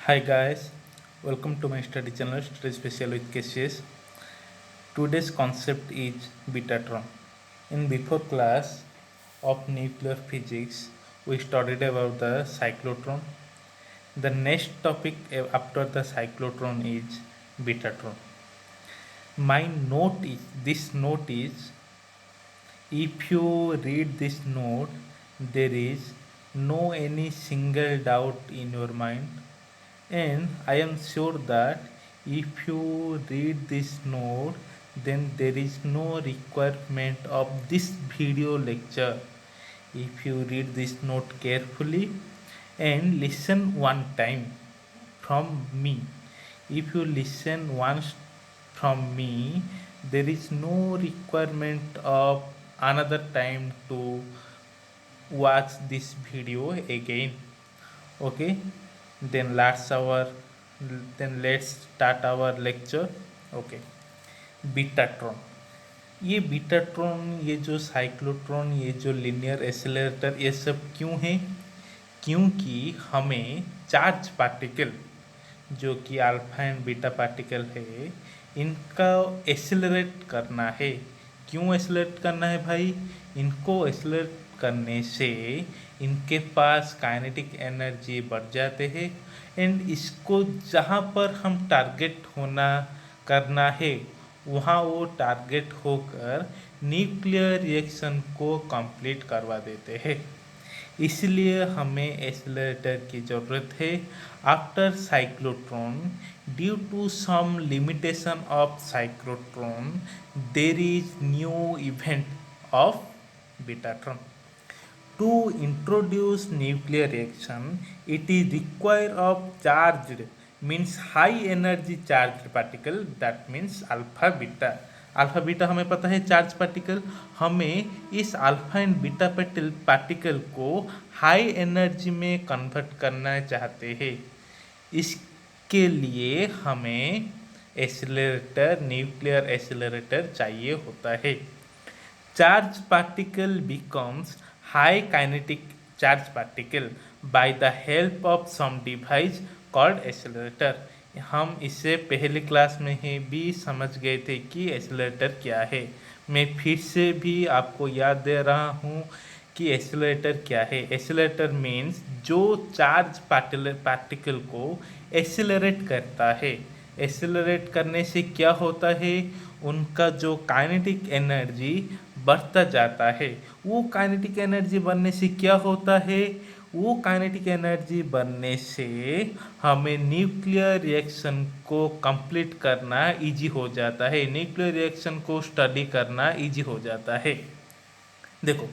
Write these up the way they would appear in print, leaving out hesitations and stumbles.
Hi guys, welcome to my study channel Study Special with KCS. Today's concept is Betatron. In before class of nuclear physics, we studied about the cyclotron. The next topic after the cyclotron is Betatron. My note is this note is if you read this note, there is no any single doubt in your mind, and I am sure that if you read this note, then there is no requirement of this video lecture. If you read this note carefully and listen one time from me, if you listen once from me, there is no requirement of another time to watch this video again. Okay, then let's start our lecture. Okay, betatron, ये betatron, ये जो cyclotron, ये जो linear oscillator, ये सब क्यों है? क्योंकि हमें चार्ज पार्टिकल जो कि अल्फा एंड बीटा पार्टिकल है, इनका एसिलरेट करना है। क्यों एसिलरेट करना है भाई? इनको एसिलरेट करने से इनके पास काइनेटिक एनर्जी बढ़ जाते हैं, एंड इसको जहाँ पर हम टारगेट होना करना है वहाँ वो टारगेट होकर न्यूक्लियर रिएक्शन को कंप्लीट करवा देते हैं। इसलिए हमें एक्सेलरेटर की ज़रूरत है after cyclotron. Due to some limitation of cyclotron there is new event of betatron. To introduce nuclear reaction, it is required of charged, means high energy charged particle, that means alpha beta. Alpha beta हमें पता है charge particle, हमें इस alpha and beta particle को high energy में convert करना चाहते हैं। इसके लिए हमें एक्सेलरेटर, न्यूक्लियर एक्सेलरेटर चाहिए होता है। Charge particle becomes high kinetic charge particle by the help of some device called accelerator. हम इससे पहले क्लास में ही भी समझ गए थे कि एक्सेलरेटर क्या है। मैं फिर से भी आपको याद दे रहा हूँ कि एक्सेलरेटर क्या है। एक्सेलरेटर मीन्स जो चार्ज पार्टिकल को एक्सेलरेट करता है। एक्सेलरेट करने से क्या होता है? उनका जो काइनेटिक एनर्जी बढ़ता जाता है। वो काइनेटिक एनर्जी बनने से क्या होता है? वो काइनेटिक एनर्जी बनने से हमें न्यूक्लियर रिएक्शन को कंप्लीट करना इजी हो जाता है, न्यूक्लियर रिएक्शन को स्टडी करना इजी हो जाता है। देखो,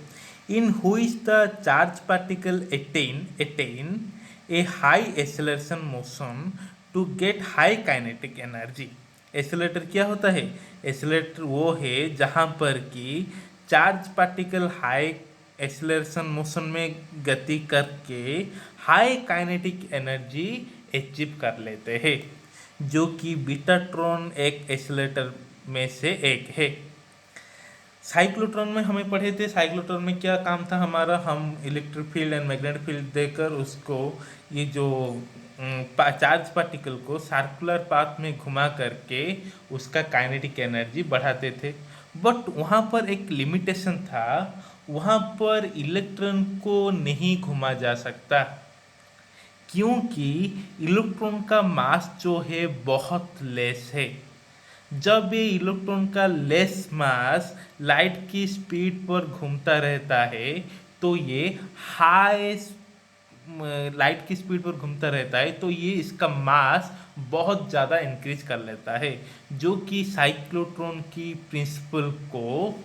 in which the charge particle attain a high acceleration motion to get high kinetic energy. Accelerator क्या होता है? एक्सेलरेटर वो है जहाँ पर कि charge particle high acceleration motion में गति करके हाई काइनेटिक एनर्जी अचीव कर लेते हैं, जो कि बीटाट्रॉन एक एक्सेलरेटर में से एक है। साइक्लोट्रॉन में हमें पढ़े थे, साइक्लोट्रॉन में क्या काम था हमारा? हम electric field and magnetic field देकर उसको, ये जो चार्ज पार्टिकल को सर्कुलर पाथ में घुमा करके उसका काइनेटिक एनर्जी बढ़ाते थे। बट वहाँ पर एक लिमिटेशन था, वहाँ पर इलेक्ट्रॉन को नहीं घुमा जा सकता, क्योंकि इलेक्ट्रॉन का मास जो है बहुत लेस है। जब ये इलेक्ट्रॉन का लेस मास लाइट की स्पीड पर घूमता रहता है तो ये हाई लाइट की स्पीड पर घूमता रहता है तो ये इसका मास बहुत ज़्यादा इंक्रीज कर लेता है, जो कि साइक्लोट्रॉन की प्रिंसिपल को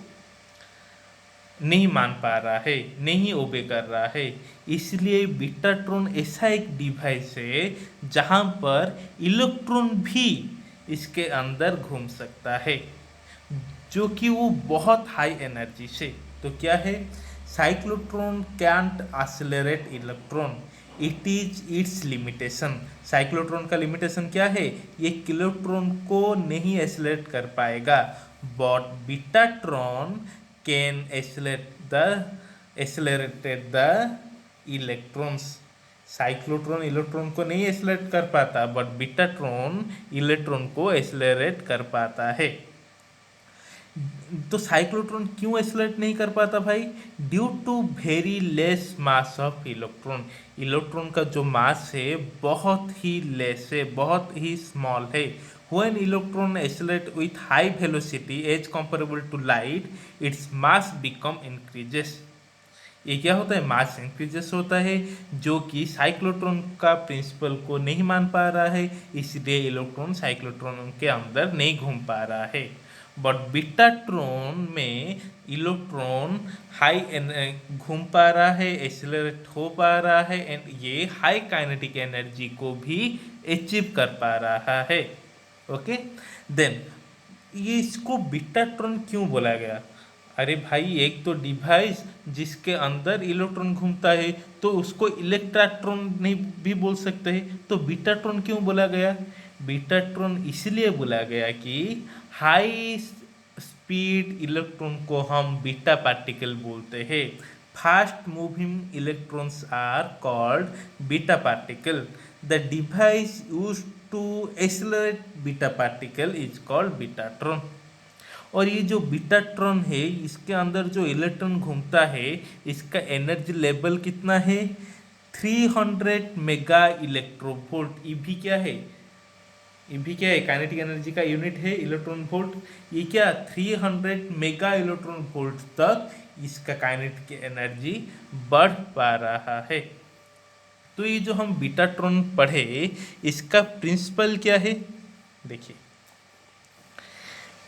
नहीं मान पा रहा है, नहीं ओबे कर रहा है। इसलिए बीटाट्रॉन ऐसा एक डिवाइस है जहाँ पर इलेक्ट्रॉन भी इसके अंदर घूम सकता है, जो कि वो बहुत हाई एनर्जी से। तो क्या है? Cyclotron can't accelerate electron, it is its limitation. Cyclotron का लिमिटेशन क्या है? ये इलेक्ट्रॉन को नहीं एक्सेलरेट कर पाएगा, but betatron can accelerate the electrons. Cyclotron electron को नहीं एक्सेलरेट कर पाता, बट बीटाट्रॉन इलेक्ट्रॉन को एक्सेलरेट कर पाता है। तो साइक्लोट्रॉन क्यों एक्सेलरेट नहीं कर पाता भाई? Due to very less mass of electron. Electron का जो मास है बहुत ही लेस है, बहुत ही स्मॉल है। When electron accelerate with high velocity as comparable to light, its mass become increases। ये क्या होता है? मास इंक्रीजेस होता है, जो कि साइक्लोट्रॉन का प्रिंसिपल को नहीं मान पा रहा है, इसलिए इलेक्ट्रॉन साइक्लोट्रॉन के अंदर नहीं घूम पा रहा है। बट बीटाट्रॉन में इलेक्ट्रॉन घूम पा रहा है, एक्सेलरेट हो पा रहा है, एंड ये हाई काइनेटिक एनर्जी को भी अचीव कर पा रहा है। ओके, देन ये इसको बीटाट्रॉन क्यों बोला गया? अरे भाई, एक तो डिवाइस जिसके अंदर इलेक्ट्रॉन घूमता है तो उसको इलेक्ट्राट्रॉन नहीं भी बोल सकते हैं, तो बीटाट्रॉन क्यों बोला गया? बीटाट्रॉन इसलिए बोला गया कि हाई स्पीड इलेक्ट्रॉन को हम बीटा पार्टिकल बोलते हैं। Fast moving electrons are called beta particle. The device used to accelerate beta particle is called betatron. और ये जो बीटाट्रॉन है, इसके अंदर जो इलेक्ट्रॉन घूमता है, इसका एनर्जी लेवल कितना है? 300 मेगा इलेक्ट्रोवोल्ट। ईवी क्या है? ईवी क्या है? काइनेटिक एनर्जी का यूनिट है इलेक्ट्रॉन वोल्ट। ये क्या 300 मेगा इलेक्ट्रॉन वोल्ट तक इसका काइनेटिक एनर्जी बढ़ पा रहा है। तो ये जो हम बीटाट्रॉन पढ़े, इसका प्रिंसिपल क्या है? देखिए,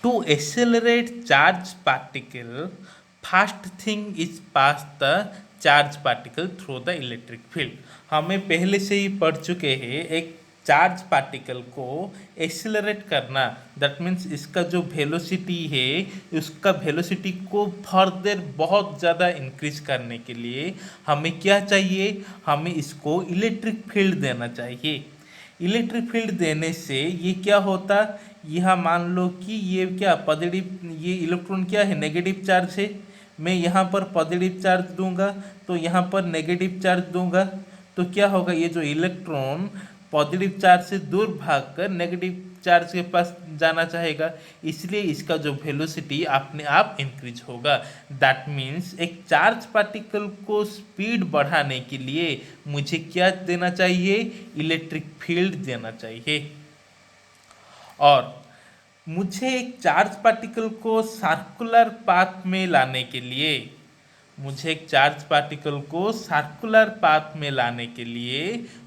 to accelerate charge particle, first thing is pass the charge particle through the electric field. हमें पहले से ही पढ़ चुके हैं, एक चार्ज पार्टिकल को एक्सेलरेट करना, दैट मीन्स इसका जो वेलोसिटी है, उसका वेलोसिटी को फर्दर बहुत ज़्यादा इंक्रीज करने के लिए हमें क्या चाहिए? हमें इसको इलेक्ट्रिक फील्ड देना चाहिए। इलेक्ट्रिक फील्ड देने से ये क्या होता? यह मान लो कि ये क्या ये इलेक्ट्रॉन क्या है? नेगेटिव चार्ज है। मैं यहाँ पर पॉजिटिव चार्ज दूंगा तो यहाँ पर नेगेटिव चार्ज दूंगा, तो क्या होगा? ये जो इलेक्ट्रॉन पॉजिटिव चार्ज से दूर भागकर नेगेटिव चार्ज के पास जाना चाहेगा, इसलिए इसका जो वेलोसिटी अपने आप इंक्रीज होगा। दैट मीन्स एक चार्ज पार्टिकल को स्पीड बढ़ाने के लिए मुझे क्या देना चाहिए? इलेक्ट्रिक फील्ड देना चाहिए। और मुझे एक चार्ज पार्टिकल को सर्कुलर पाथ में लाने के लिए मुझे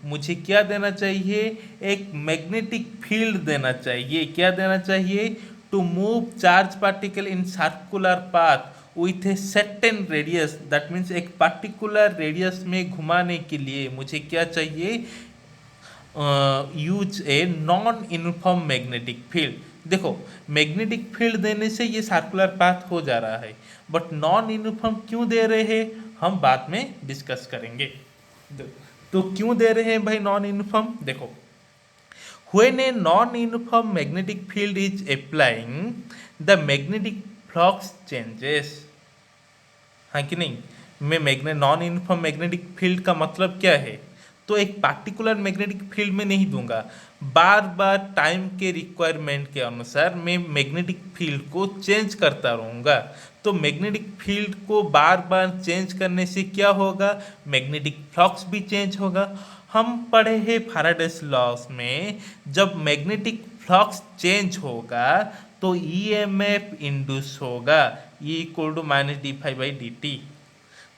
मुझे क्या देना चाहिए? एक मैग्नेटिक फील्ड देना चाहिए। क्या देना चाहिए? To move charge particle in circular path with a certain radius, that means एक पर्टिकुलर रेडियस में घुमाने के लिए मुझे क्या चाहिए? Use a non uniform magnetic field. देखो, मैग्नेटिक फील्ड देने से ये सर्कुलर पाथ हो जा रहा है, बट नॉन यूनिफॉर्म क्यों दे रहे हैं हम बाद में डिस्कस करेंगे। तो क्यों दे रहे हैं भाई नॉन यूनिफॉर्म? देखो, when a non-uniform magnetic field is applying, the magnetic flux changes। हाँ कि नहीं? मैं नॉन यूनिफॉर्म मैग्नेटिक फील्ड का मतलब क्या है? तो एक पार्टिकुलर मैग्नेटिक फील्ड में नहीं दूंगा, बार बार टाइम के रिक्वायरमेंट के अनुसार मैं मैग्नेटिक फील्ड को चेंज करता रहूँगा। तो मैग्नेटिक फील्ड को बार बार चेंज करने से क्या होगा? मैग्नेटिक फ्लक्स भी चेंज होगा। हम पढ़े हैं फैराडेस लॉस में, जब मैग्नेटिक फ्लक्स चेंज होगा तो ईएमएफ इंड्यूस होगा, E इक्वल टू -d∅dt।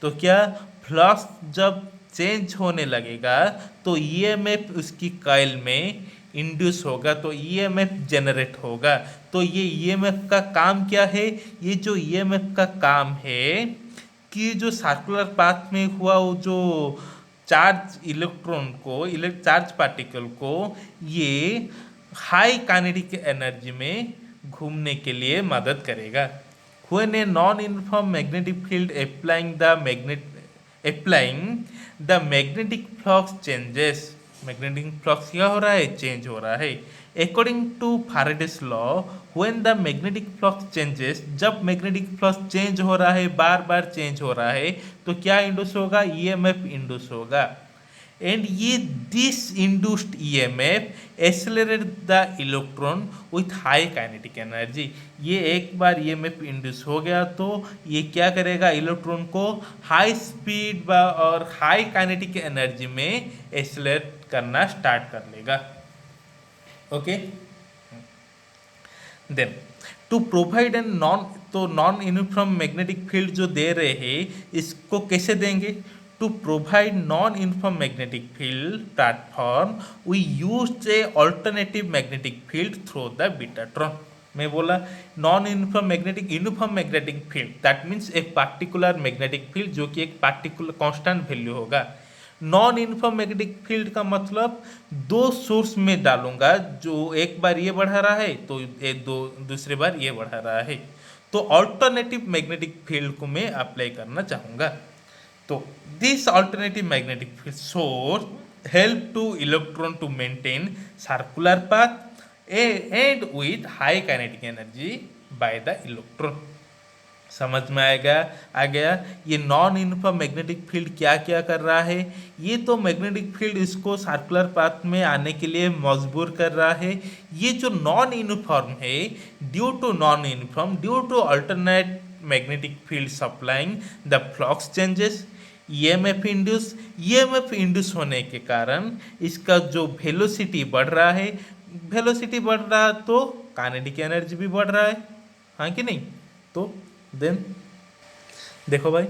तो क्या फ्लक्स जब चेंज होने लगेगा तो ईएमएफ उसकी कॉइल में इंड्यूस होगा, तो ईएमएफ जनरेट होगा। तो ये ईएमएफ का काम क्या है? ये जो ईएमएफ का काम है कि जो सर्कुलर पाथ में हुआ वो जो चार्ज इलेक्ट्रॉन को चार्ज पार्टिकल को ये हाई काइनेटिक एनर्जी में घूमने के लिए मदद करेगा। When a non-uniform magnetic field applying the magnetic flux changes, magnetic flux क्या हो रहा है? चेंज हो रहा है। According to Faraday's law, when the magnetic flux changes, जब मैग्नेटिक फ्लक्स चेंज हो रहा है, बार बार चेंज हो रहा है, तो क्या इंड्यूस होगा? ईएमएफ इंड्यूस होगा। एंड ये this induced EMF accelerate the electron with high kinetic energy. ये एक बार ईएमएफ इंड्यूस हो गया तो ये क्या करेगा, इलेक्ट्रॉन को हाई स्पीड और हाई काइनेटिक एनर्जी में एक्सेलरेट करना स्टार्ट कर लेगा। Okay, then to provide an non uniform magnetic field जो दे रहे हैं इसको कैसे देंगे, to provide non uniform magnetic field platform we use a alternative magnetic field through the betatron. मैं बोला non uniform magnetic field that means एक पार्टिकुलर मैग्नेटिक फील्ड जो कि एक पार्टिकुलर कांस्टेंट वैल्यू होगा। नॉन यूनिफॉर्म मैग्नेटिक फील्ड का मतलब दो सोर्स में डालूंगा, जो एक बार ये बढ़ा रहा है तो दूसरे बार ये बढ़ा रहा है, तो अल्टरनेटिव मैग्नेटिक फील्ड को मैं अप्लाई करना चाहूंगा। तो this alternative magnetic field source help to electron to maintain circular path and with high kinetic energy by the electron. समझ में आ गया ये नॉन यूनिफॉर्म मैग्नेटिक फील्ड क्या क्या कर रहा है। ये तो मैग्नेटिक फील्ड इसको सर्कुलर पाथ में आने के लिए मजबूर कर रहा है। ये जो नॉन यूनिफॉर्म है, due to alternate magnetic field supplying the flux changes, EMF induce होने के कारण इसका जो वेलोसिटी बढ़ रहा है, तो काइनेटिक एनर्जी भी बढ़ रहा है, हाँ कि नहीं। तो देन देखो भाई,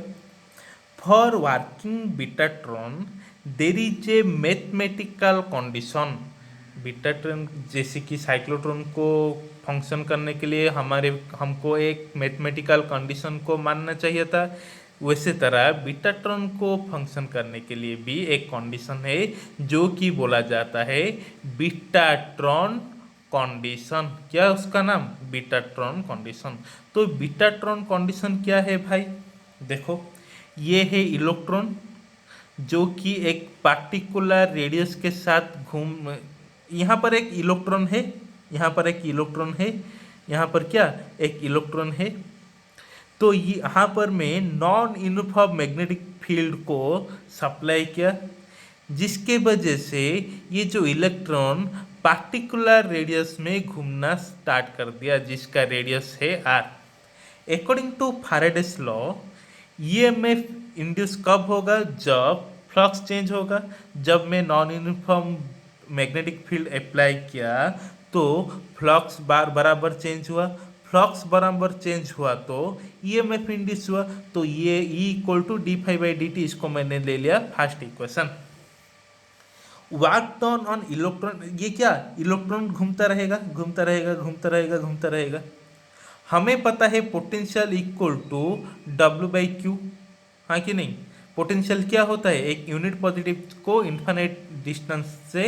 for working betatron there is a mathematical condition. Betatron जैसे कि साइक्लोट्रॉन को फंक्शन करने के लिए हमको एक मैथमेटिकल कंडीशन को मानना चाहिए था, वैसे तरह बीटाट्रॉन को फंक्शन करने के लिए भी एक कंडीशन है जो कि बोला जाता है बीटाट्रॉन कंडीशन। क्या उसका नाम, बीटाट्रॉन कंडीशन। तो बीटाट्रॉन कंडीशन क्या है भाई, देखो ये है इलेक्ट्रॉन जो कि एक पार्टिकुलर रेडियस के साथ यहाँ पर एक इलेक्ट्रॉन है, यहाँ पर एक इलेक्ट्रॉन है, यहाँ पर क्या एक इलेक्ट्रॉन है। तो यहाँ पर मैं नॉन यूनिफॉर्म मैग्नेटिक फील्ड को सप्लाई किया, जिसके वजह से ये जो इलेक्ट्रॉन पार्टिकुलर रेडियस में घूमना स्टार्ट कर दिया, जिसका रेडियस है r। According to Faraday's law EMF induce कब होगा, जब फ्लक्स चेंज होगा। जब मैं non uniform magnetic field apply किया तो फ्लक्स बराबर चेंज हुआ, तो ईएमएफ इंड्यूस हुआ, तो ये E=d∅dt, इसको मैंने ले लिया first equation. Work done on electron, ये क्या इलेक्ट्रॉन घूमता रहेगा। हमें पता है पोटेंशियल इक्वल टू W/Q, हाँ कि नहीं। पोटेंशियल क्या होता है, एक यूनिट पॉजिटिव को इन्फिनिट डिस्टेंस से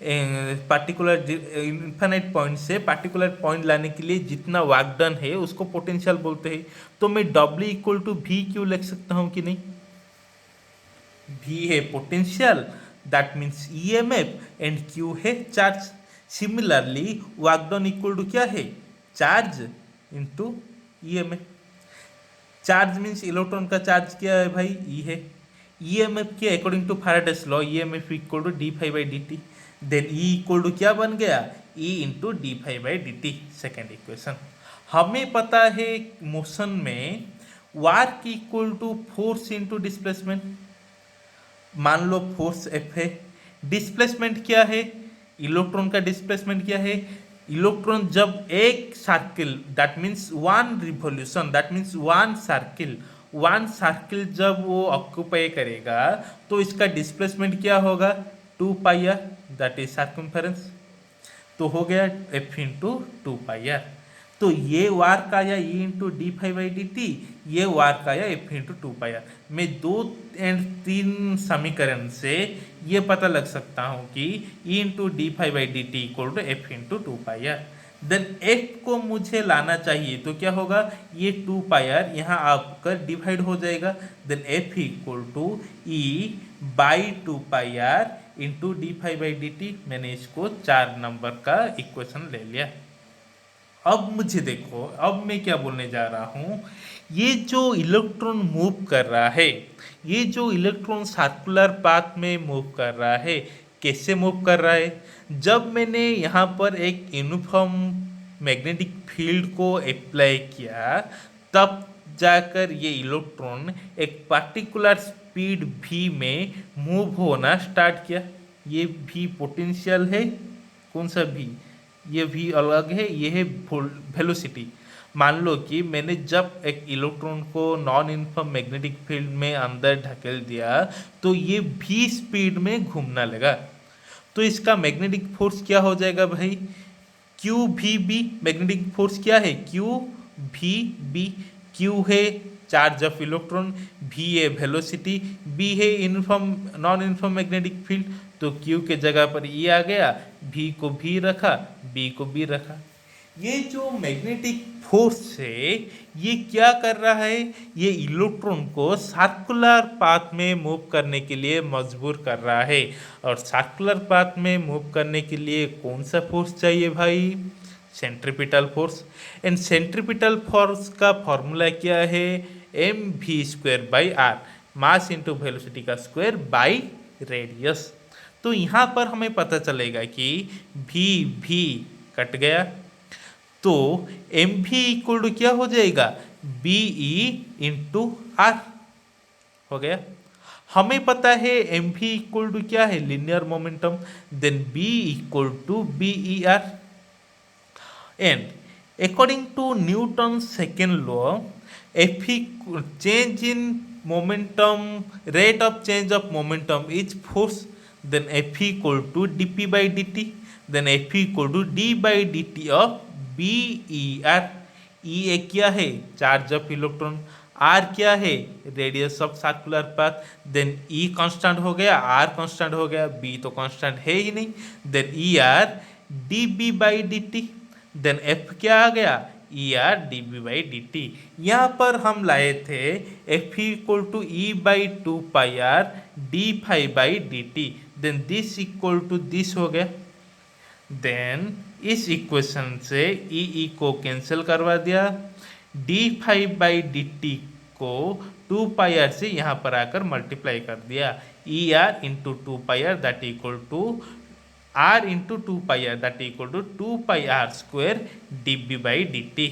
इन्फिनिट पॉइंट से पार्टिकुलर पॉइंट लाने के लिए जितना वर्क डन है उसको पोटेंशियल बोलते हैं। तो मैं W=VQ लिख सकता हूँ कि नहीं। V है potential, that means EMF, and Q है charge. Similarly work done equal to क्या है, charge into EMF। Charge means electron का चार्ज क्या है भाई, E है। EMF के according to Faraday's law EMF equal to d∅dt, then E equal to क्या बन गया, E into d∅dt, second equation. हमें पता है मोशन में work equal to force into displacement. मान लो फोर्स F है, डिस्प्लेसमेंट क्या है, इलेक्ट्रॉन का डिस्प्लेसमेंट क्या है। इलेक्ट्रॉन जब एक circle, that means one revolution, that means one circle जब वो ऑक्यूपाई करेगा तो इसका डिस्प्लेसमेंट क्या होगा, 2πr, दैट इज सर्कम्फेरेंस। तो हो गया F इंटू 2πr। तो ये वार्क आया E इंटू d∅dt, ये वार्क आया F इंटू 2πr। मैं 2 और 3 समीकरण से ये पता लग सकता हूँ कि E into d∅dt equal to F into 2πr। Then F को मुझे लाना चाहिए, तो क्या होगा, ये 2πr यहाँ आकर डिवाइड हो जाएगा, then F equal to E/2πr into d∅dt। मैंने इसको 4 नंबर का इक्वेशन ले लिया। अब मुझे देखो, अब मैं क्या बोलने जा रहा हूँ, ये जो इलेक्ट्रॉन मूव कर रहा है, ये जो इलेक्ट्रॉन सर्कुलर पाथ में मूव कर रहा है, कैसे मूव कर रहा है? जब मैंने यहाँ पर एक यूनिफॉर्म मैग्नेटिक फील्ड को अप्लाई किया, तब जाकर ये इलेक्ट्रॉन एक पर्टिकुलर स्पीड v में मूव होना स्टार्ट किया। ये v पोटेंशियल है, कौन सा v? ये v अलग है, ये है वेलोसिटी। मान लो कि मैंने जब एक इलेक्ट्रॉन को नॉन यूनिफॉर्म मैग्नेटिक फील्ड में अंदर ढकेल दिया, तो ये v स्पीड में घूमना लगा। तो इसका मैग्नेटिक फोर्स क्या हो जाएगा भाई? Q v b. Magnetic force क्या है? Q v b. क्यू है चार्ज ऑफ इलेक्ट्रॉन, वी है वेलोसिटी, बी है uniform non uniform magnetic field. तो क्यू के जगह पर ई आ गया, वी को भी रखा, बी को भी रखा। ये जो मैग्नेटिक फोर्स है, ये क्या कर रहा है? ये इलेक्ट्रॉन को सर्कुलर पाथ में मूव करने के लिए मजबूर कर रहा है। और सर्कुलर पाथ में मूव करने के लिए कौन सा फोर्स चाहिए भाई? Centripetal force. And centripetal force का फॉर्मूला क्या है? M v square by r, mass into velocity का स्क्वायर बाई रेडियस। तो यहाँ पर हमें पता चलेगा कि वी भी कट गया, तो एम वी इक्वल टू क्या हो जाएगा? बी ई इंटू आर हो गया। हमें पता है एम वी इक्वल टू क्या है? Linear momentum. Then b equal to b e r. And according to Newton's second law, if change in momentum, rate of change of momentum is force, then F equal to dp by dt, then F equal to d by dt of BER। E क्या है? Charge of electron. R क्या है? Radius of circular path. Then E constant हो गया, R constant हो गया, B तो constant है ही नहीं। Then ER dB by dt। Then F क्या आ गया? ER dB by dt। यहाँ पर हम लाए थे F equal to E by 2 pi R d phi by dt। Then this equal to this हो गया। देन इस इक्वेशन से ई को कैंसिल करवा दिया, D five by d T को 2 पाई आर से यहाँ पर आकर मल्टीप्लाई कर दिया। E r into 2 pi r that equal to r into 2 pi r that equal to 2 pi r square d B by d t.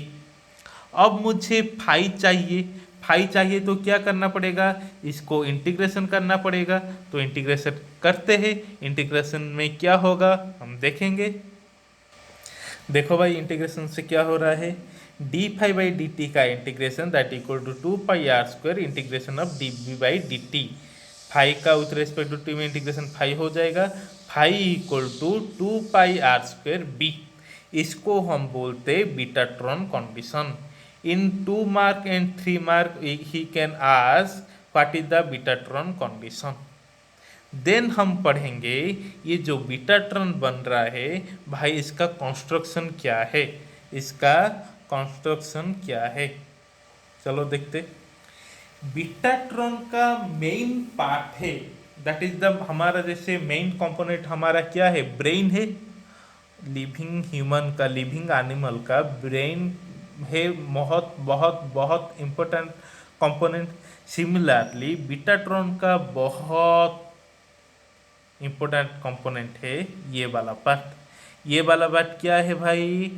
अब मुझे phi चाहिए, फाई चाहिए तो क्या करना पड़ेगा? इसको इंटीग्रेशन करना पड़ेगा। तो इंटीग्रेशन करते हैं। इंटीग्रेशन में क्या होगा हम देखेंगे। देखो भाई इंटीग्रेशन से क्या हो रहा है? D phi by d t का integration that equal to 2 pi r square integration of d B by d t. Phi का विथ रेस्पेक्ट टू टी में इंटीग्रेशन फाई हो जाएगा। Phi equal to 2 pi r square B. इसको हम बोलते betatron condition. In 2 mark and 3 mark he can ask what is the Betatron condition। Then हम पढ़ेंगे ये जो बीटाट्रॉन बन रहा है भाई, इसका कंस्ट्रक्शन क्या है, इसका कंस्ट्रक्शन क्या है। चलो देखते। बीटाट्रॉन का मेन पार्ट है दैट इज द, हमारा जैसे मेन कंपोनेंट हमारा क्या है? ब्रेन है। लिविंग ह्यूमन का, लिविंग एनिमल का ब्रेन है बहुत बहुत बहुत इम्पोर्टेंट कंपोनेंट। सिमिलरली बीटाट्रॉन का बहुत इम्पोर्टेंट कंपोनेंट है ये वाला पार्ट। ये वाला पार्ट क्या है भाई?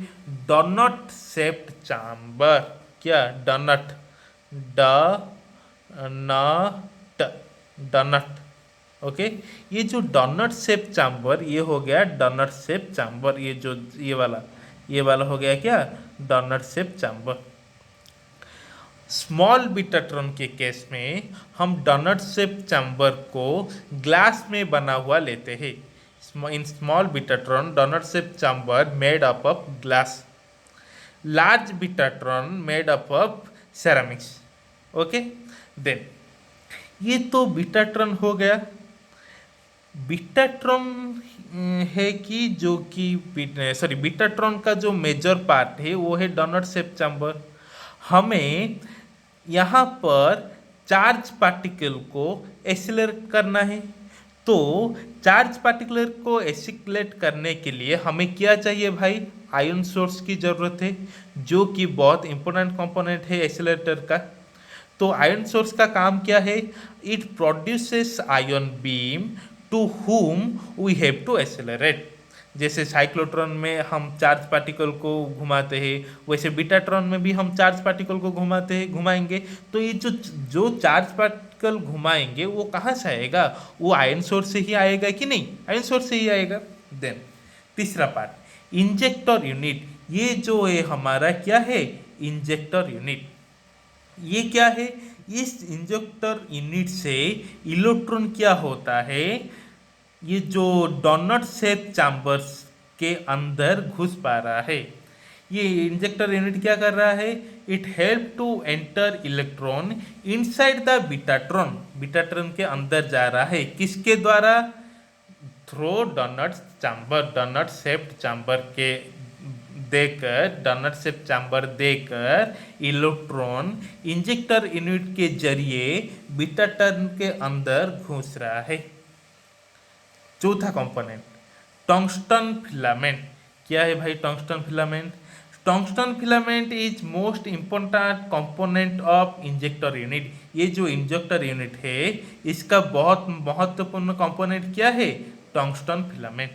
Donut shaped chamber. क्या? Donut, donut, donut. ओके, ये जो डोनट शेप चैम्बर ये हो गया डोनट शेप चैम्बर। ये जो ये वाला हो गया क्या? Donut shape chamber. Small betatron के केस में हम डोनट शेप चैम्बर को ग्लास में बना हुआ लेते हैं। In small betatron donut shape chamber made up of glass, large betatron made up of ceramics. Okay, then ये तो बीटाट्रॉन हो गया। बीटाट्रॉन है कि जो कि बीटाट्रॉन का जो मेजर पार्ट है वो है डोनट शेप चैम्बर। हमें यहाँ पर चार्ज पार्टिकल को एक्सेलरेट करना है, तो चार्ज पार्टिकुलर को एसिकुलेट करने के लिए हमें क्या चाहिए भाई? आयन सोर्स की जरूरत है, जो कि बहुत इंपॉर्टेंट कंपोनेंट है एक्सीलरेटर का। तो आयन सोर्स का काम क्या है? It produces ion beam to whom we have to accelerate. जैसे साइक्लोट्रॉन में हम चार्ज पार्टिकल को घुमाते हैं, वैसे बीटाट्रॉन में भी हम चार्ज पार्टिकल को घुमाएंगे। तो ये जो जो चार्ज पार्टिकल घुमाएंगे वो कहाँ से आएगा? वो आयन सोर्स से ही आएगा कि नहीं? आयन सोर्स से ही आएगा। देन तीसरा पार्ट, इंजेक्टर यूनिट। ये जो है हमारा क्या है? Injector unit. ये क्या है? इस इंजेक्टर यूनिट से इलेक्ट्रॉन क्या होता है? ये जो डोनट शेप चैम्बर्स के अंदर घुस पा रहा है। ये इंजेक्टर यूनिट क्या कर रहा है? It help to enter electron inside the betatron. Betatron के अंदर जा रहा है, किसके द्वारा? Through donut chamber, donut shaped chamber के देकर, डोनट शेप चैम्बर देकर इलेक्ट्रॉन इंजेक्टर यूनिट के जरिए बीटाट्रॉन के अंदर घुस रहा है। चौथा कंपोनेंट, टंगस्टन फिलामेंट। क्या है भाई tungsten filament? Tungsten filament is most important component of injector unit. ये जो इंजेक्टर यूनिट है इसका बहुत महत्वपूर्ण कंपोनेंट क्या है? Tungsten filament.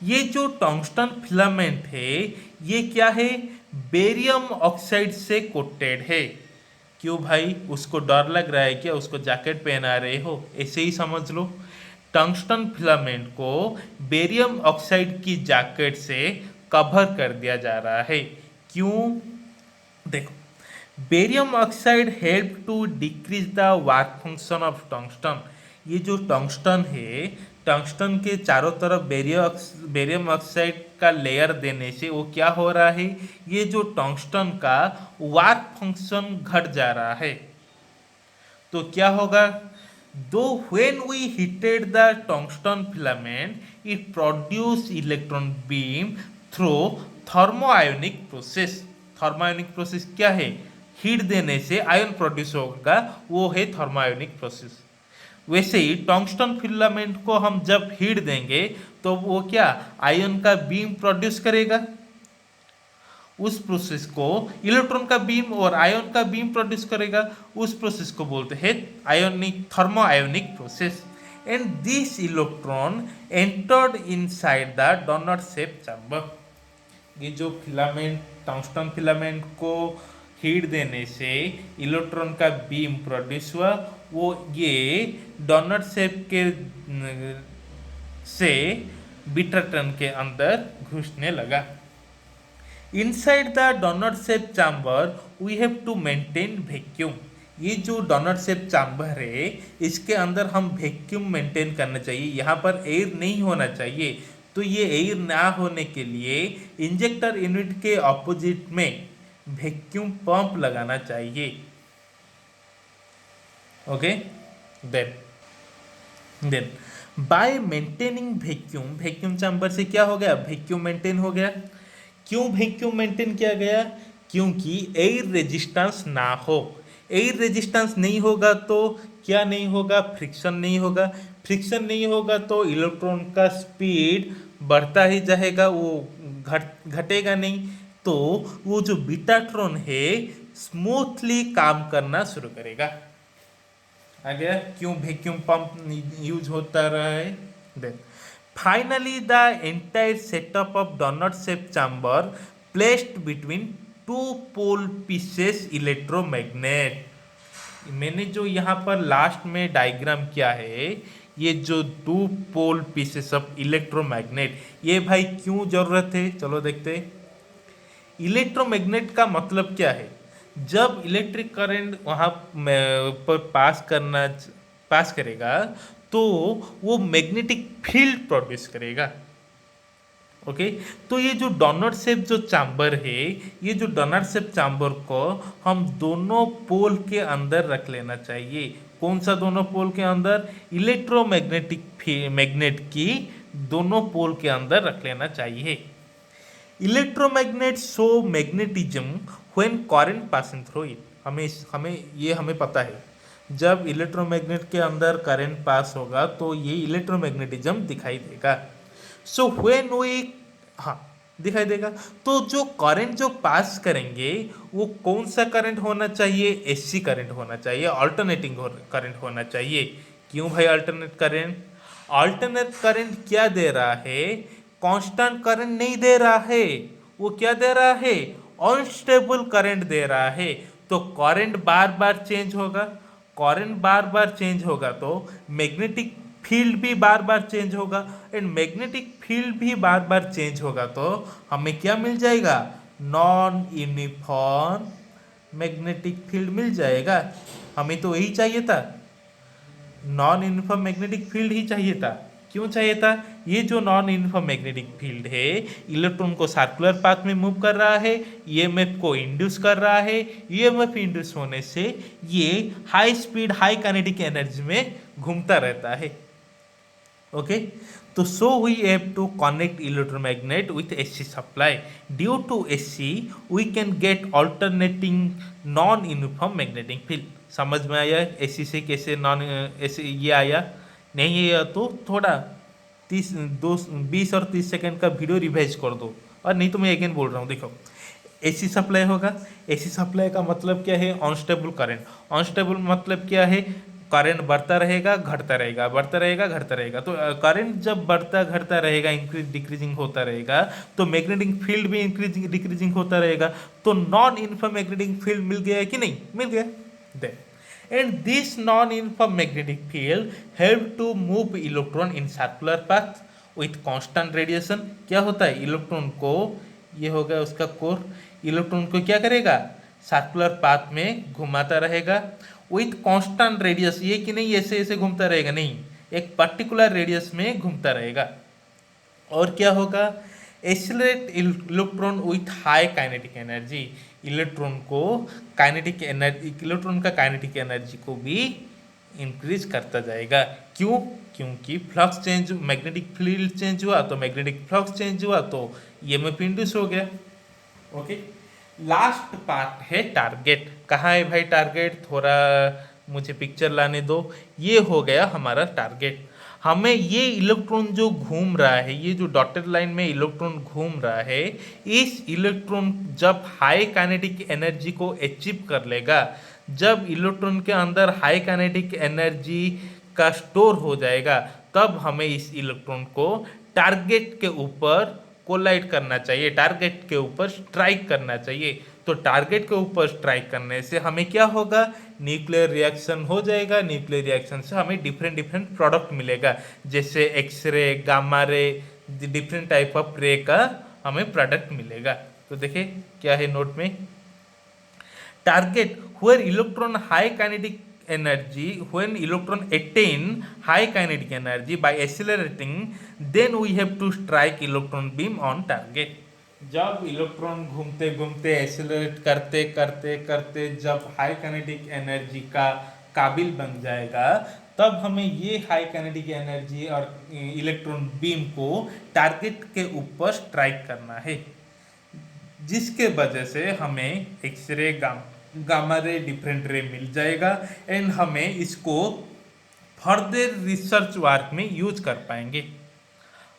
ये जो टंगस्टन फिलामेंट है ये क्या है? बेरियम ऑक्साइड से कोटेड है। क्यों भाई? उसको डर लग रहा है क्या? उसको जैकेट पहना रहे हो? ऐसे ही समझ लो। टंगस्टन फिलामेंट को बेरियम ऑक्साइड की जैकेट से कवर कर दिया जा रहा है। क्यों? देखो, barium oxide help to decrease the work function of tungsten. ये जो टंगस्टन है, टंगस्टन के चारों तरफ बेरियम ऑक्साइड का लेयर देने से वो क्या हो रहा है? ये जो टंगस्टन का वर्क फंक्शन घट जा रहा है। तो क्या होगा? Though when we heated the tungsten filament, it produced electron beam through thermoionic process. Thermionic process क्या है? हीट देने से आयन प्रोड्यूस होगा, वो है थर्मोआयोनिक प्रोसेस। वैसे ही टंगस्टन फिलामेंट को हम जब हीट देंगे तो वो क्या? आयन का बीम प्रोड्यूस करेगा। उस प्रोसेस को इलेक्ट्रॉन का बीम और आयन का बीम प्रोड्यूस करेगा। उस प्रोसेस को बोलते हैं ionic, thermionic process. And this electron entered inside the donut shape chamber. ये जो फिलामेंट, टंगस्टन फिलामेंट को हीट देने से इलेक्ट्रॉन का बीम प्रोड्यूस हुआ, वो ये डोनट शेप के से बीटाट्रॉन के अंदर घुसने लगा। Inside the donut shape chamber we have to maintain vacuum. ये जो डोनट शेप चैम्बर है इसके अंदर हम वैक्यूम मेंटेन करना चाहिए। यहाँ पर एयर नहीं होना चाहिए। तो ये एयर ना होने के लिए इंजेक्टर यूनिट के ऑपोजिट में वैक्यूम पंप लगाना चाहिए। Okay, then by maintaining vacuum, vacuum chamber से क्या हो गया? वैक्यूम मेंटेन हो गया। क्यों वैक्यूम मेंटेन किया गया? क्योंकि एयर रेजिस्टेंस ना हो। एयर रेजिस्टेंस नहीं होगा तो क्या नहीं होगा? फ्रिक्शन नहीं होगा। फ्रिक्शन नहीं होगा तो इलेक्ट्रॉन का स्पीड बढ़ता ही जाएगा, वो घटेगा नहीं। तो वो जो बीटाट्रॉन है स्मूथली काम करना शुरू करेगा। आ गया क्यों वैक्यूम पंप यूज होता रहा है। Then finally the entire setup of donut shape chamber placed between two pole pieces electromagnet. मैंने जो यहाँ पर लास्ट में डायग्राम किया है, ये जो two pole pieces of electromagnet, ये भाई क्यों जरूरत है? चलो देखते हैं। इलेक्ट्रोमैग्नेट का मतलब क्या है? जब इलेक्ट्रिक करंट वहाँ पर पास करेगा तो वो मैग्नेटिक फील्ड प्रोड्यूस करेगा। ओके, तो ये जो डोनट शेप जो चैम्बर है, ये जो डोनट शेप चैम्बर को हम दोनों पोल के अंदर रख लेना चाहिए। कौन सा दोनों पोल के अंदर? इलेक्ट्रोमैग्नेटिक मैग्नेट की दोनों पोल के अंदर रख लेना चाहिए। Electromagnet show magnetism when current passing through it. हमें पता है जब इलेक्ट्रोमैग्नेट के अंदर करंट पास होगा तो ये इलेक्ट्रोमैग्नेटिज्म दिखाई देगा। सो व्हेन वी, हाँ दिखाई देगा। तो जो करंट जो पास करेंगे वो कौन सा करंट होना चाहिए? एसी करंट होना चाहिए, अल्टरनेटिंग करंट होना चाहिए। क्यों भाई अल्टरनेट करंट? अल्टरनेट करंट क्या दे रहा है? कांस्टेंट करंट नहीं दे रहा है, वो क्या दे रहा है? अनस्टेबल करंट दे रहा है। तो करंट बार बार चेंज होगा, करंट बार बार चेंज होगा तो मैग्नेटिक फील्ड भी बार बार चेंज होगा, एंड मैग्नेटिक फील्ड भी बार बार चेंज होगा तो हमें क्या मिल जाएगा? नॉन यूनिफॉर्म मैग्नेटिक फील्ड मिल जाएगा। हमें तो यही चाहिए था, नॉन यूनिफॉर्म मैग्नेटिक फील्ड ही चाहिए था। क्यों चाहिए था? ये जो नॉन यूनिफॉर्म मैग्नेटिक फील्ड है इलेक्ट्रॉन को सर्कुलर पाथ में मूव कर रहा है, ईएमएफ को इंड्यूस कर रहा है, ईएमएफ इंड्यूस होने से ये high speed high kinetic energy में घूमता रहता है। ओके, तो so we have to connect electromagnet with AC supply. Due to AC we can get alternating non uniform magnetic field. समझ में आया एसी से कैसे नॉन एसी ये आया? नहीं आया तो थोड़ा 20 और 30 सेकंड का वीडियो रिवाइज कर दो, और नहीं तो मैं अगेन बोल रहा हूँ। देखो, एसी सप्लाई होगा, एसी सप्लाई का मतलब क्या है? Unstable current. अनस्टेबल मतलब क्या है? करंट बढ़ता रहेगा घटता रहेगा, बढ़ता रहेगा घटता रहेगा। तो करंट जब बढ़ता घटता रहेगा, इंक्रीज डिक्रीजिंग होता रहेगा, तो मैग्नेटिक फील्ड भी इंक्रीजिंग डिक्रीजिंग होता रहेगा। तो नॉन यूनिफॉर्म मैग्नेटिक फील्ड मिल गया कि नहीं? मिल गया। Then and this non-uniform magnetic field help to move electron in circular path with constant radiation। क्या होता है? इलेक्ट्रॉन को, ये हो गया उसका कोर, इलेक्ट्रॉन को क्या करेगा? सर्कुलर पाथ में घुमाता रहेगा विथ कांस्टेंट रेडियस। ये कि नहीं ऐसे ऐसे घूमता रहेगा, नहीं, एक पर्टिकुलर रेडियस में घूमता रहेगा। और क्या होगा? Accelerate electron with high kinetic energy. Electron को काइनेटिक एनर्जी, इलेक्ट्रॉन का काइनेटिक एनर्जी को भी इंक्रीज करता जाएगा। क्यों? क्योंकि flux change, magnetic field change हुआ तो मैग्नेटिक फ्लक्स चेंज हुआ तो ईएमएफ इंड्यूस हो गया। ओके, लास्ट पार्ट है टारगेट। कहाँ है भाई टारगेट? थोड़ा मुझे पिक्चर लाने दो। ये हो गया हमारा टारगेट। हमें ये इलेक्ट्रॉन जो घूम रहा है, ये जो डॉटेड लाइन में इलेक्ट्रॉन घूम रहा है, इस इलेक्ट्रॉन जब हाई काइनेटिक एनर्जी को अचीव कर लेगा, जब इलेक्ट्रॉन के अंदर हाई काइनेटिक एनर्जी का स्टोर हो जाएगा, तब हमें इस इलेक्ट्रॉन को टारगेट के ऊपर कोलाइड करना चाहिए, टारगेट के ऊपर स्ट्राइक करना चाहिए। तो टारगेट के ऊपर स्ट्राइक करने से हमें क्या होगा? न्यूक्लियर रिएक्शन हो जाएगा। न्यूक्लियर रिएक्शन से हमें डिफरेंट डिफरेंट प्रोडक्ट मिलेगा, जैसे X ray, gamma ray, different type of ray का हमें प्रोडक्ट मिलेगा। तो देखिए क्या है नोट में, target where electron high kinetic energy, when electron attain high kinetic energy by accelerating, then we have to strike electron beam on target। जब electron घूमते घूमते एक्सेलरेट करते करते करते जब हाई काइनेटिक एनर्जी का काबिल बन जाएगा, तब हमें ये हाई काइनेटिक एनर्जी और इलेक्ट्रॉन बीम को टारगेट के ऊपर स्ट्राइक करना है, जिसके वजह से हमें एक्सरे, गामा रे, डिफरेंट रे मिल जाएगा, एंड हमें इसको फर्दर रिसर्च वर्क में यूज कर पाएंगे।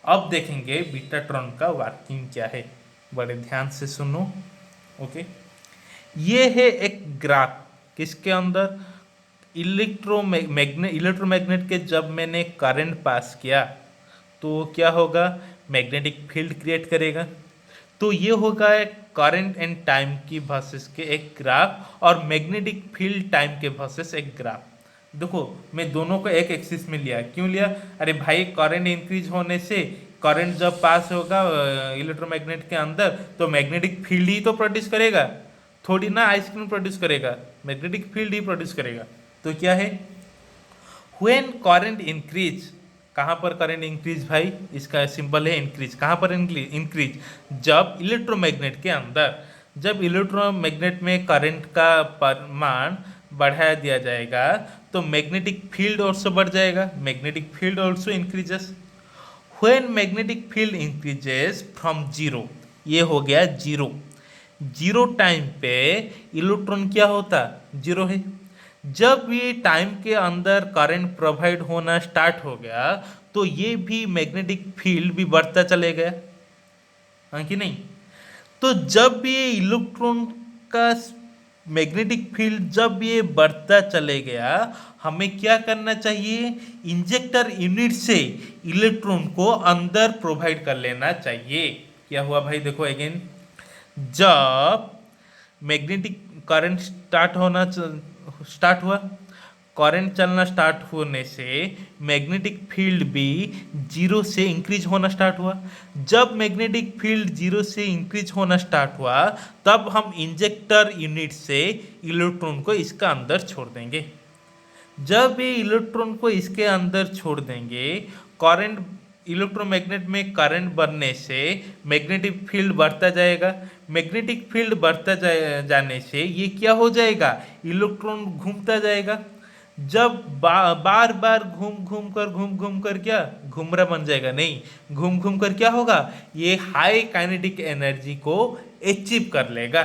अब देखेंगे बीटाट्रॉन का वर्किंग क्या है, बड़े ध्यान से सुनो। ओके, ये है एक ग्राफ, किसके अंदर? इलेक्ट्रोमैग्नेट के जब मैंने करंट पास किया तो क्या होगा? मैग्नेटिक फील्ड क्रिएट करेगा। तो ये होगा करंट एंड टाइम की वर्सेस के एक ग्राफ, और मैग्नेटिक फील्ड टाइम के वर्सेस एक ग्राफ। देखो मैं दोनों को एक एक्सिस में लिया। क्यों लिया? अरे भाई करंट इंक्रीज होने से, करंट जब पास होगा इलेक्ट्रोमैग्नेट के अंदर तो मैग्नेटिक फील्ड ही तो प्रोड्यूस करेगा, थोड़ी ना आइसक्रीम प्रोड्यूस करेगा, मैग्नेटिक फील्ड ही प्रोड्यूस करेगा। तो क्या है? व्हेन करंट इंक्रीज, कहाँ पर करंट इंक्रीज भाई? इसका सिंबल है इंक्रीज। कहाँ पर इंक्रीज? जब इलेक्ट्रोमैग्नेट के अंदर, जब इलेक्ट्रोमैग्नेट में करंट का परिमाण बढ़ा दिया जाएगा तो मैग्नेटिक फील्ड ऑल्सो बढ़ जाएगा, magnetic field also increases. When magnetic field increases from zero, ये हो गया जीरो, जीरो टाइम पे इलेक्ट्रॉन क्या होता? जीरो है। जब ये टाइम के अंदर करंट प्रोवाइड होना स्टार्ट हो गया तो ये भी मैग्नेटिक फील्ड भी बढ़ता चले गया, हाँ कि नहीं। तो जब ये इलेक्ट्रॉन का मैग्नेटिक फील्ड जब ये बढ़ता चले गया, हमें क्या करना चाहिए, इंजेक्टर यूनिट से इलेक्ट्रॉन को अंदर प्रोवाइड कर लेना चाहिए। क्या हुआ भाई, देखो अगेन, जब मैग्नेटिक करंट स्टार्ट हुआ, करंट चलना स्टार्ट होने से मैग्नेटिक फील्ड भी जीरो से इंक्रीज होना स्टार्ट हुआ। जब मैग्नेटिक फील्ड जीरो से इंक्रीज होना स्टार्ट हुआ तब हम इंजेक्टर यूनिट से इलेक्ट्रॉन को इसका अंदर छोड़ देंगे। जब ये इलेक्ट्रॉन को इसके अंदर छोड़ देंगे, करंट, इलेक्ट्रोमैग्नेट में करंट बढ़ने से मैग्नेटिक फील्ड बढ़ता जाएगा। मैग्नेटिक फील्ड बढ़ता जाने से ये क्या हो जाएगा, इलेक्ट्रॉन घूमता जाएगा। जब बार बार घूम घूम कर क्या घुमरा बन जाएगा, नहीं, घूम घूम कर क्या होगा, ये हाई काइनेटिक एनर्जी को अचीव कर लेगा।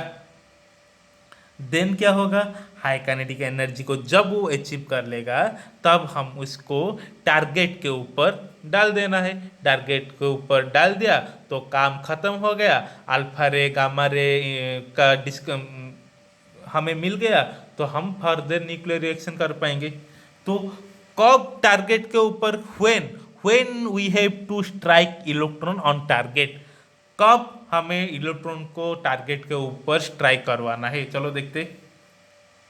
देन क्या होगा, हाई काइनेटिक एनर्जी को जब वो अचीव कर लेगा तब हम उसको टारगेट के ऊपर डाल देना है। टारगेट के ऊपर डाल दिया तो काम खत्म हो गया, अल्फा रे गामा रे का हमें मिल गया तो हम फर्दर न्यूक्लियर रिएक्शन कर पाएंगे। तो कब टारगेट के ऊपर, when we have to strike electron on target, कब हमें इलेक्ट्रॉन को टारगेट के ऊपर स्ट्राइक करवाना है। चलो देखते,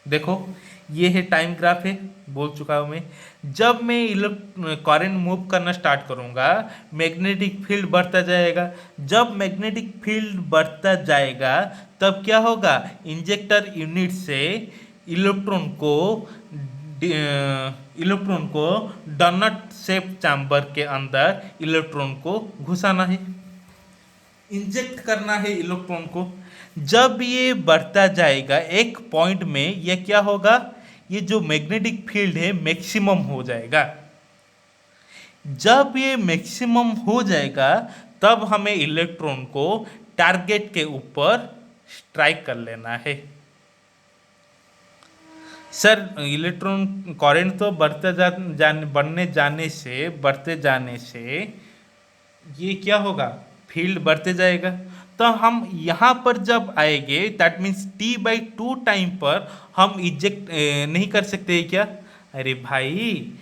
देखो ये है टाइम ग्राफ है, बोल चुका हूं मैं। जब मैं करंट मूव करना स्टार्ट करूंगा मैग्नेटिक फील्ड बढ़ता जाएगा। जब मैग्नेटिक फील्ड बढ़ता जाएगा तब क्या होगा, इंजेक्टर यूनिट से इलेक्ट्रॉन को डोनट शेप चैम्बर के अंदर इलेक्ट्रॉन को घुसाना है, इंजेक्ट करना है इलेक्ट्रॉन को। जब ये बढ़ता जाएगा एक पॉइंट में यह क्या होगा, ये जो मैग्नेटिक फील्ड है मैक्सिमम हो जाएगा। जब ये मैक्सिमम हो जाएगा तब हमें इलेक्ट्रॉन को टारगेट के ऊपर स्ट्राइक कर लेना है। सर इलेक्ट्रॉन करंट तो बढ़ते जाने से ये क्या होगा, फील्ड बढ़ते जाएगा। तो हम यहाँ पर जब आएंगे दैट मीन्स T/2 टाइम पर हम इजेक्ट नहीं कर सकते क्या। अरे भाई,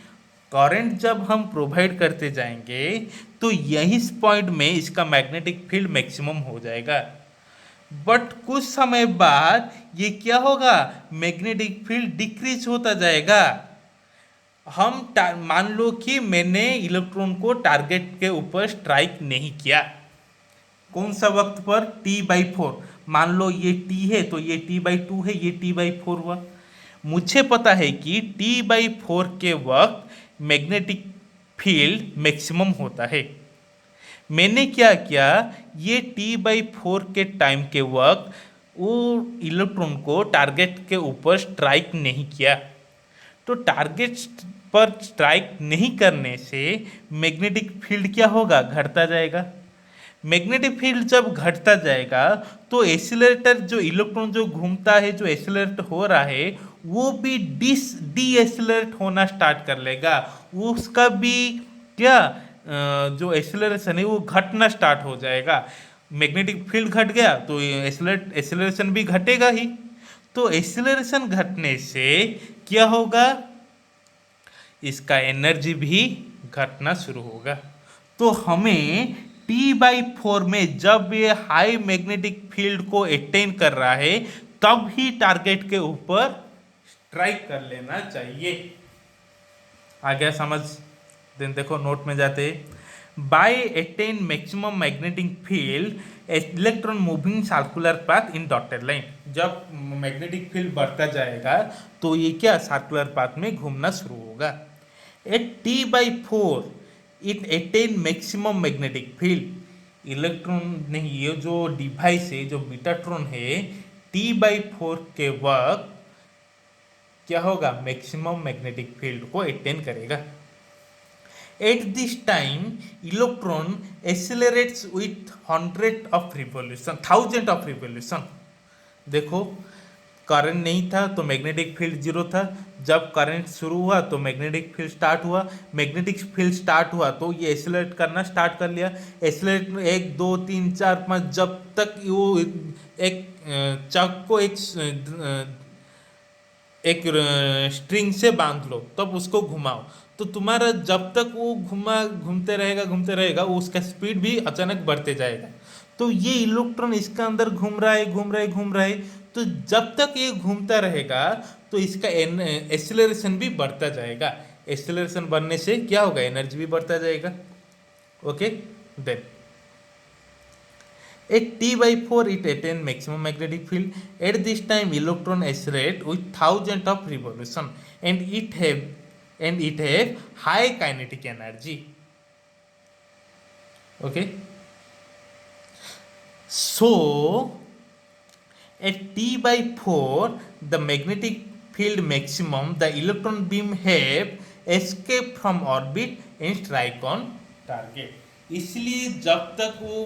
करंट जब हम प्रोवाइड करते जाएंगे तो यही पॉइंट में इसका मैग्नेटिक फील्ड मैक्सिमम हो जाएगा। बट कुछ समय बाद ये क्या होगा, मैग्नेटिक फील्ड डिक्रीज होता जाएगा। हम मान लो कि मैंने इलेक्ट्रॉन को टारगेट के ऊपर स्ट्राइक नहीं किया, कौन सा वक्त पर, T/4। मान लो ये T है तो ये T/2 है, ये T/4 हुआ। मुझे पता है कि T/4 के वक्त मैग्नेटिक फील्ड मैक्सिमम होता है। मैंने क्या किया, ये T/4 के टाइम के वक्त वो इलेक्ट्रॉन को टारगेट के ऊपर स्ट्राइक नहीं किया। तो टारगेट पर स्ट्राइक नहीं करने से मैग्नेटिक फील्ड क्या होगा, घटता जाएगा। मैग्नेटिक फील्ड जब घटता जाएगा तो एसिलेटर जो इलेक्ट्रॉन जो घूमता है, जो एसिलेट हो रहा है वो भी डी एसिलेट होना स्टार्ट कर लेगा। उसका भी क्या जो एसिलरेशन है वो घटना स्टार्ट हो जाएगा। मैग्नेटिक फील्ड घट गया तो एसिलरेशन भी घटेगा ही। तो एसिलरेशन घटने से क्या होगा, इसका एनर्जी भी घटना शुरू होगा। तो हमें T/4 में जब ये हाई मैग्नेटिक फील्ड को अटेन कर रहा है तब ही टारगेट के ऊपर स्ट्राइक कर लेना चाहिए। आ गया समझ। देन देखो नोट में जाते, by attain maximum magnetic field electron moving circular path in dotted line. जब मैग्नेटिक फील्ड बढ़ता जाएगा तो ये क्या सर्कुलर पाथ में घूमना शुरू होगा। At T/4 it attain maximum magnetic field. Electron नहीं, ये जो डिवाइस है, जो बीटाट्रॉन है, T/4 के वक्त क्या होगा, मैक्सिमम मैग्नेटिक फील्ड को अटेन करेगा। At this time electron accelerates with 1000 of revolution. देखो करंट नहीं था तो मैग्नेटिक फील्ड जीरो था, जब करंट शुरू हुआ तो मैग्नेटिक फील्ड स्टार्ट हुआ, मैग्नेटिक फील्ड स्टार्ट हुआ तो ये एक्सेलरेट करना स्टार्ट कर लिया। एक्सेलरेट एक दो तीन चार पाँच, जब तक वो एक चक को एक स्ट्रिंग से बांध लो तब उसको घुमाओ, तो तुम्हारा जब तक वो घूमते रहेगा वो उसका स्पीड भी अचानक बढ़ते जाएगा। तो ये इलेक्ट्रॉन इसका अंदर घूम रहा है, तो जब तक ये घूमता रहेगा तो इसका एक्सेलरेशन भी बढ़ता जाएगा। एक्सेलरेशन बढ़ने से क्या होगा, एनर्जी भी बढ़ता जाएगा। Okay then at T/4 it attains maximum magnetic field. At this time electron accelerate with thousands of revolution and it have high kinetic energy. Okay, so at T/4 the magnetic field maximum, the electron beam have escaped from orbit and strike on target. इसलिए जब तक वो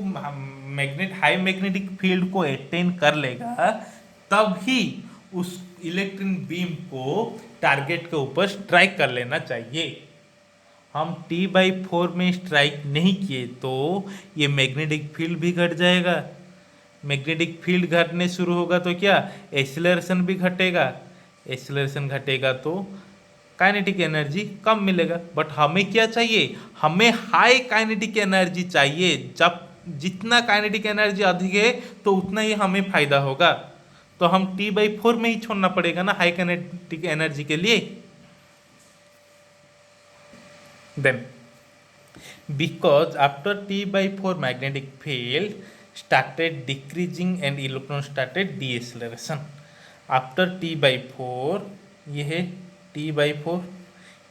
high magnetic field को attain कर लेगा तब ही उस electron beam को टारगेट के ऊपर स्ट्राइक कर लेना चाहिए। हम T/4 में स्ट्राइक नहीं किए तो ये मैग्नेटिक फील्ड भी घट जाएगा। मैग्नेटिक फील्ड घटने शुरू होगा तो क्या, एक्सीलरेशन भी घटेगा। एक्सीलरेशन घटेगा तो काइनेटिक एनर्जी कम मिलेगा। बट हमें क्या चाहिए, हमें हाई काइनेटिक एनर्जी चाहिए। जब जितना काइनेटिक एनर्जी अधिक है तो उतना ही हमें फायदा होगा, तो हम T/4 में ही छोड़ना पड़ेगा ना हाई काइनेटिक एनर्जी के लिए। Then because after T/4 magnetic field started decreasing and electron started deceleration. After T/4 ये है T/4,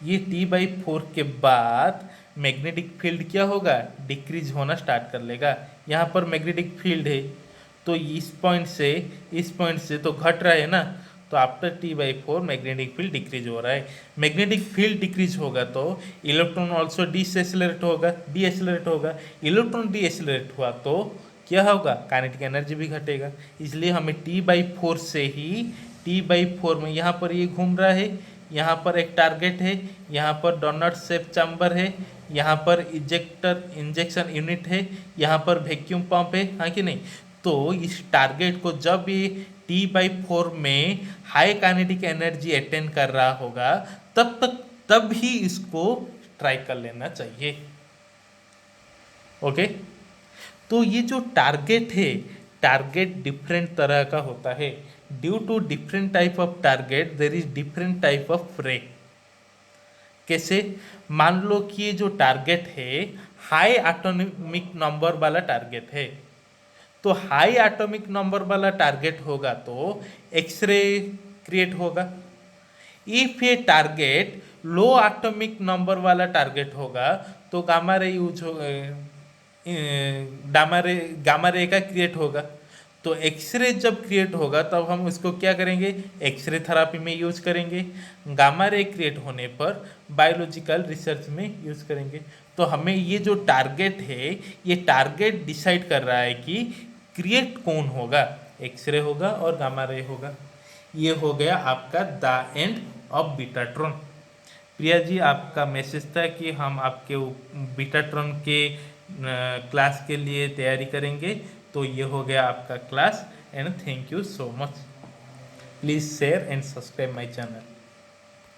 ये T/4 के बाद मैग्नेटिक फील्ड क्या होगा, डिक्रीज होना स्टार्ट कर लेगा। यहाँ पर मैग्नेटिक फील्ड है तो इस पॉइंट से तो घट रहा है ना, तो after T/4 magnetic field decrease हो रहा है। मैग्नेटिक फील्ड डिक्रीज होगा तो इलेक्ट्रॉन ऑल्सो डीएसेलरेट होगा। इलेक्ट्रॉन डीएसेलरेट हुआ तो क्या होगा, काइनेटिक एनर्जी भी घटेगा। इसलिए हमें T/4 से ही T/4 में यहाँ पर ये घूम रहा है, यहाँ पर एक टारगेट है, यहाँ पर डोनट शेप चैम्बर है, यहाँ पर इंजेक्शन यूनिट है, यहाँ पर वैक्यूम पंप है, हाँ कि नहीं। तो इस टारगेट को जब ये T/4 में हाई काइनेटिक एनर्जी अटेन कर रहा होगा तब ही इसको ट्राई कर लेना चाहिए। ओके, तो ये जो टारगेट है, टारगेट डिफरेंट तरह का होता है। Due to different type of target there is different type of ray. कैसे, मान लो कि ये जो टारगेट है हाई एटॉमिक नंबर वाला टारगेट है, तो हाई एटॉमिक नंबर वाला टारगेट होगा तो एक्सरे क्रिएट होगा। इफ ये टारगेट लो एटॉमिक नंबर वाला टारगेट होगा तो गामा रे यूज हो, गामा रे का क्रिएट होगा। तो एक्सरे जब क्रिएट होगा तब हम उसको क्या करेंगे, एक्सरे थेरापी में यूज करेंगे। गामा रे क्रिएट होने पर बायोलॉजिकल रिसर्च में यूज करेंगे। तो हमें ये जो टारगेट है, ये टारगेट डिसाइड कर रहा है कि क्रिएट कौन होगा, एक्सरे होगा और गामा रे होगा। ये हो गया आपका the end of betatron. Priya ji, आपका मैसेज था कि हम आपके बीटाट्रॉन के क्लास के लिए तैयारी करेंगे। तो ये हो गया आपका class and thank you so much. Please share and subscribe my channel.